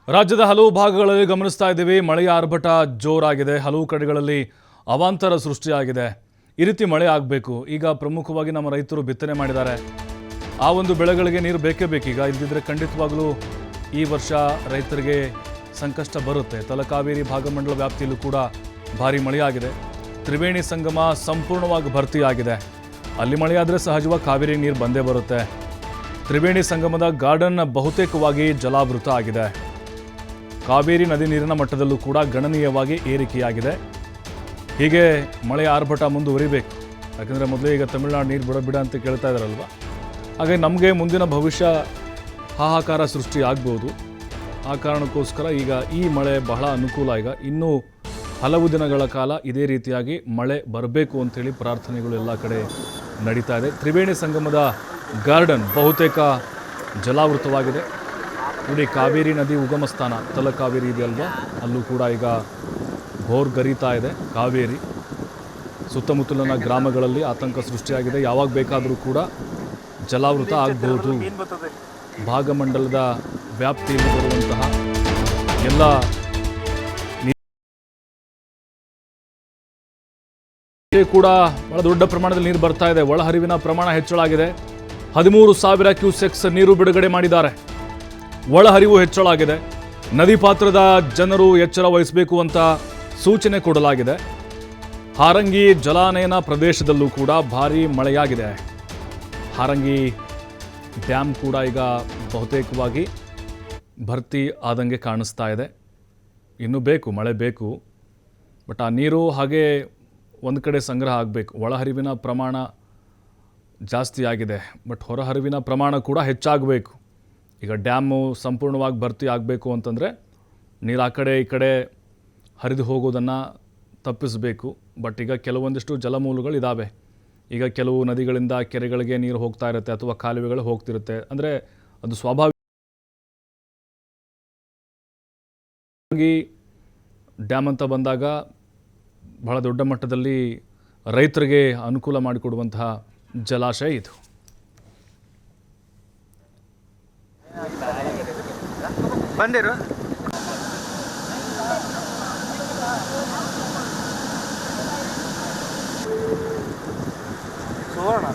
ರಾಜ್ಯದ ಹಲವು ಭಾಗಗಳಲ್ಲಿ ಗಮನಿಸ್ತಾ ಇದ್ದೀವಿ, ಮಳೆಯ ಆರ್ಭಟ ಜೋರಾಗಿದೆ. ಹಲವು ಕಡೆಗಳಲ್ಲಿ ಅವಾಂತರ ಸೃಷ್ಟಿಯಾಗಿದೆ. ಈ ರೀತಿ ಮಳೆ ಆಗಬೇಕು. ಈಗ ಪ್ರಮುಖವಾಗಿ ನಮ್ಮ ರೈತರು ಬಿತ್ತನೆ ಮಾಡಿದ್ದಾರೆ. ಆ ಒಂದು ಬೆಳೆಗಳಿಗೆ ನೀರು ಬೇಕೇ ಬೇಕೀಗ. ಇಲ್ಲದಿದ್ದರೆ ಖಂಡಿತವಾಗಲೂ ಈ ವರ್ಷ ರೈತರಿಗೆ ಸಂಕಷ್ಟ ಬರುತ್ತೆ. ತಲಕಾವೇರಿ ಭಾಗಮಂಡಲ ವ್ಯಾಪ್ತಿಯಲ್ಲೂ ಕೂಡ ಭಾರಿ ಮಳೆಯಾಗಿದೆ. ತ್ರಿವೇಣಿ ಸಂಗಮ ಸಂಪೂರ್ಣವಾಗಿ ಭರ್ತಿಯಾಗಿದೆ. ಅಲ್ಲಿ ಮಳೆಯಾದರೆ ಸಹಜವಾಗಿ ಕಾವೇರಿ ನೀರು ಬಂದೇ ಬರುತ್ತೆ. ತ್ರಿವೇಣಿ ಸಂಗಮದ ಗಾರ್ಡನ್ ಬಹುತೇಕವಾಗಿ ಜಲಾವೃತ ಆಗಿದೆ. ಕಾವೇರಿ ನದಿ ನೀರಿನ ಮಟ್ಟದಲ್ಲೂ ಕೂಡ ಗಣನೀಯವಾಗಿ ಏರಿಕೆಯಾಗಿದೆ. ಹೀಗೆ ಮಳೆಯ ಆರ್ಭಟ ಮುಂದುವರಿಬೇಕು. ಯಾಕಂದರೆ ಮೊದಲೇ ಈಗ ತಮಿಳುನಾಡು ನೀರು ಬಿಡ ಅಂತ ಕೇಳ್ತಾ ಇದ್ದಾರಲ್ವ. ಹಾಗೆ ನಮಗೆ ಮುಂದಿನ ಭವಿಷ್ಯ ಹಾಹಾಕಾರ ಸೃಷ್ಟಿ ಆಗ್ಬೋದು. ಆ ಕಾರಣಕ್ಕೋಸ್ಕರ ಈಗ ಈ ಮಳೆ ಬಹಳ ಅನುಕೂಲ. ಈಗ ಇನ್ನೂ ಹಲವು ದಿನಗಳ ಕಾಲ ಇದೇ ರೀತಿಯಾಗಿ ಮಳೆ ಬರಬೇಕು ಅಂಥೇಳಿ ಪ್ರಾರ್ಥನೆಗಳು ಎಲ್ಲ ಕಡೆ ನಡೀತಾ ಇದೆ. ತ್ರಿವೇಣಿ ಸಂಗಮದ ಗಾರ್ಡನ್ ಬಹುತೇಕ ಜಲಾವೃತವಾಗಿದೆ. ನೋಡಿ, ಕಾವೇರಿ ನದಿ ಉಗಮ ಸ್ಥಾನ ತಲಕಾವೇರಿ ಇದೆಯಲ್ವಾ, ಅಲ್ಲೂ ಕೂಡ ಈಗ ಭೋರ್ಗರಿತಾ ಇದೆ ಕಾವೇರಿ. ಸುತ್ತಮುತ್ತಲಿನ ಗ್ರಾಮಗಳಲ್ಲಿ ಆತಂಕ ಸೃಷ್ಟಿಯಾಗಿದೆ. ಯಾವಾಗ ಬೇಕಾದರೂ ಕೂಡ ಜಲಾವೃತ ಆಗಬಹುದು. ಭಾಗಮಂಡಲದ ವ್ಯಾಪ್ತಿಯಲ್ಲಿ ಬರುವಂತಹ ಎಲ್ಲ ಕೂಡ ಬಹಳ ದೊಡ್ಡ ಪ್ರಮಾಣದಲ್ಲಿ ನೀರು ಬರ್ತಾ ಇದೆ. ಒಳಹರಿವಿನ ಪ್ರಮಾಣ ಹೆಚ್ಚಳಾಗಿದೆ. 13,000 ಕ್ಯೂಸೆಕ್ಸ್ ನೀರು ಬಿಡುಗಡೆ ಮಾಡಿದ್ದಾರೆ. ಒಳಹರಿವು ಹೆಚ್ಚಳಾಗಿದೆ. ನದಿ ಪಾತ್ರದ ಜನರು ಎಚ್ಚರ ವಹಿಸಬೇಕು ಅಂತ ಸೂಚನೆ ಕೊಡಲಾಗಿದೆ. ಹಾರಂಗಿ ಜಲಾನಯನ ಪ್ರದೇಶದಲ್ಲೂ ಕೂಡ ಭಾರೀ ಮಳೆಯಾಗಿದೆ. ಹಾರಂಗಿ ಡ್ಯಾಮ್ ಕೂಡ ಈಗ ಬಹುತೇಕವಾಗಿ ಭರ್ತಿ ಆದಂಗೆ ಕಾಣಿಸ್ತಾ ಇದೆ. ಇನ್ನೂ ಬೇಕು, ಮಳೆ ಬೇಕು. ಬಟ್ ಆ ನೀರು ಹಾಗೆ ಒಂದು ಕಡೆ ಸಂಗ್ರಹ ಆಗಬೇಕು. ಒಳಹರಿವಿನ ಪ್ರಮಾಣ ಜಾಸ್ತಿ ಆಗಿದೆ, ಬಟ್ ಹೊರಹರಿವಿನ ಪ್ರಮಾಣ ಕೂಡ ಹೆಚ್ಚಾಗಬೇಕು. ಈಗ ಡ್ಯಾಮು ಸಂಪೂರ್ಣವಾಗಿ ಭರ್ತಿ ಆಗಬೇಕು ಅಂತಂದರೆ ನೀರು ಆ ಕಡೆ ಈ ಕಡೆ ಹರಿದು ಹೋಗೋದನ್ನು ತಪ್ಪಿಸಬೇಕು. ಬಟ್ ಈಗ ಕೆಲವೊಂದಿಷ್ಟು ಜಲಮೂಲಗಳು ಇದ್ದಾವೆ. ಈಗ ಕೆಲವು ನದಿಗಳಿಂದ ಕೆರೆಗಳಿಗೆ ನೀರು ಹೋಗ್ತಾ ಇರುತ್ತೆ ಅಥವಾ ಕಾಲುವೆಗಳು ಹೋಗ್ತಿರುತ್ತೆ. ಅಂದರೆ ಅದು ಸ್ವಾಭಾವಿಕ. ಡ್ಯಾಮ್ ಅಂತ ಬಂದಾಗ ಬಹಳ ದೊಡ್ಡ ಮಟ್ಟದಲ್ಲಿ ರೈತರಿಗೆ ಅನುಕೂಲ ಮಾಡಿಕೊಡುವಂತಹ ಜಲಾಶಯ ಇದು. ಬಂದಿರು ಸುವರ್ಣ